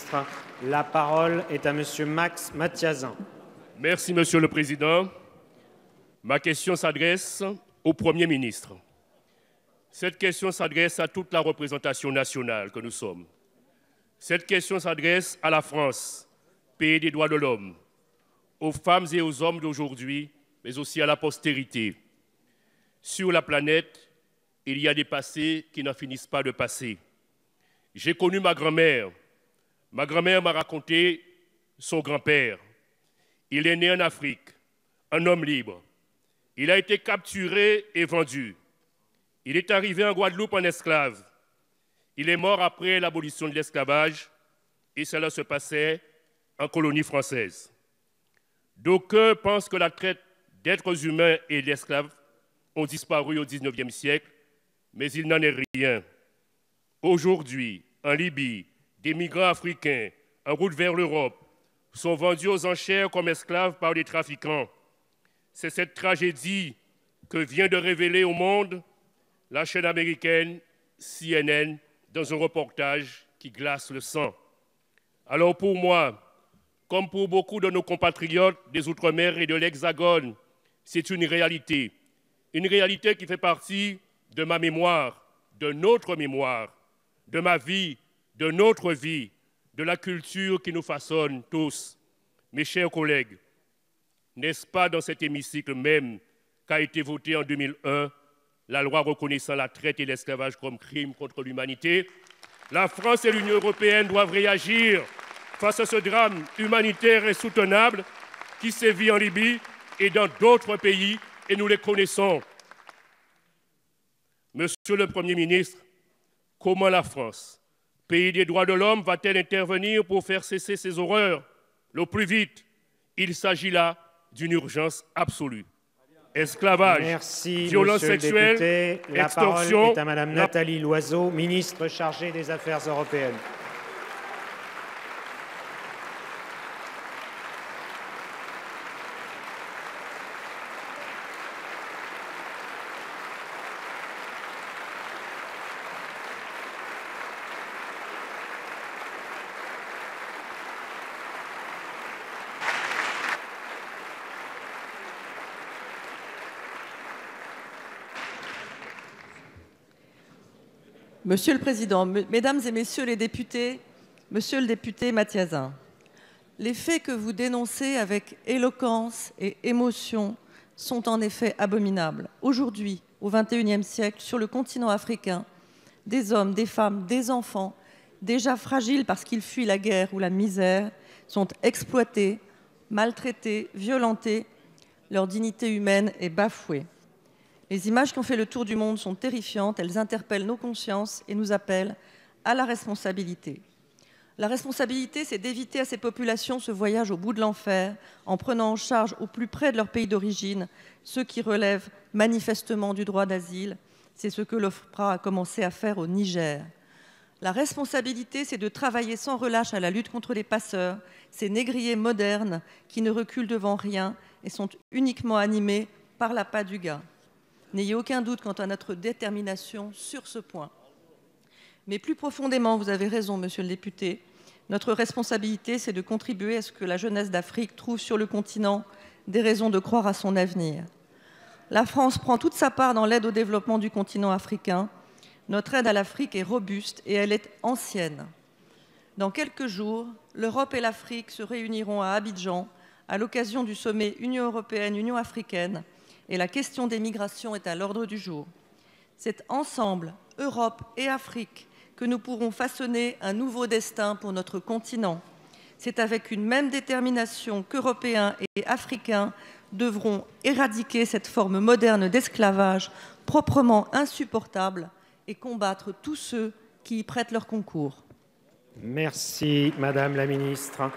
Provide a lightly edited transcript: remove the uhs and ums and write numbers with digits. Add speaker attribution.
Speaker 1: ministre. La parole est à Monsieur Max Mathiazin.
Speaker 2: Merci, Monsieur le Président. Ma question s'adresse au Premier ministre. Cette question s'adresse à toute la représentation nationale que nous sommes. Cette question s'adresse à la France, pays des droits de l'homme, aux femmes et aux hommes d'aujourd'hui, mais aussi à la postérité. Sur la planète, il y a des passés qui n'en finissent pas de passer. J'ai connu ma grand-mère. Ma grand-mère m'a raconté son grand-père. Il est né en Afrique, un homme libre. Il a été capturé et vendu. Il est arrivé en Guadeloupe en esclave. Il est mort après l'abolition de l'esclavage et cela se passait en colonie française. D'aucuns pensent que la traite d'êtres humains et d'esclaves ont disparu au XIXe siècle, mais il n'en est rien. Aujourd'hui, en Libye, des migrants africains en route vers l'Europe sont vendus aux enchères comme esclaves par des trafiquants. C'est cette tragédie que vient de révéler au monde la chaîne américaine CNN dans un reportage qui glace le sang. Alors pour moi, comme pour beaucoup de nos compatriotes des Outre-mer et de l'Hexagone, c'est une réalité qui fait partie de ma mémoire, de notre mémoire, de ma vie, de notre vie, de la culture qui nous façonne tous. Mes chers collègues, n'est-ce pas dans cet hémicycle même qu'a été votée en 2001 la loi reconnaissant la traite et l'esclavage comme crime contre l'humanité? La France et l'Union européenne doivent réagir face à ce drame humanitaire insoutenable qui sévit en Libye et dans d'autres pays, et nous les connaissons. Monsieur le Premier ministre, comment la France, pays des droits de l'homme, va-t-elle intervenir pour faire cesser ces horreurs le plus vite? Il s'agit là d'une urgence absolue. Esclavage, violence sexuelle,
Speaker 1: la
Speaker 2: extorsion.
Speaker 1: Parole est à Madame Nathalie Loiseau, ministre chargée des Affaires européennes.
Speaker 3: Monsieur le Président, Mesdames et Messieurs les députés, Monsieur le député Mathiazin, les faits que vous dénoncez avec éloquence et émotion sont en effet abominables. Aujourd'hui, au XXIe siècle, sur le continent africain, des hommes, des femmes, des enfants, déjà fragiles parce qu'ils fuient la guerre ou la misère, sont exploités, maltraités, violentés, leur dignité humaine est bafouée. Les images qui ont fait le tour du monde sont terrifiantes, elles interpellent nos consciences et nous appellent à la responsabilité. La responsabilité, c'est d'éviter à ces populations ce voyage au bout de l'enfer en prenant en charge au plus près de leur pays d'origine ceux qui relèvent manifestement du droit d'asile. C'est ce que l'OFPRA a commencé à faire au Niger. La responsabilité, c'est de travailler sans relâche à la lutte contre les passeurs, ces négriers modernes qui ne reculent devant rien et sont uniquement animés par l'appât du gain. N'ayez aucun doute quant à notre détermination sur ce point. Mais plus profondément, vous avez raison, monsieur le député, notre responsabilité, c'est de contribuer à ce que la jeunesse d'Afrique trouve sur le continent des raisons de croire à son avenir. La France prend toute sa part dans l'aide au développement du continent africain. Notre aide à l'Afrique est robuste et elle est ancienne. Dans quelques jours, l'Europe et l'Afrique se réuniront à Abidjan à l'occasion du sommet Union européenne-Union africaine et la question des migrations est à l'ordre du jour. C'est ensemble, Europe et Afrique, que nous pourrons façonner un nouveau destin pour notre continent. C'est avec une même détermination qu'Européens et Africains devront éradiquer cette forme moderne d'esclavage proprement insupportable et combattre tous ceux qui y prêtent leur concours.
Speaker 1: Merci, Madame la Ministre.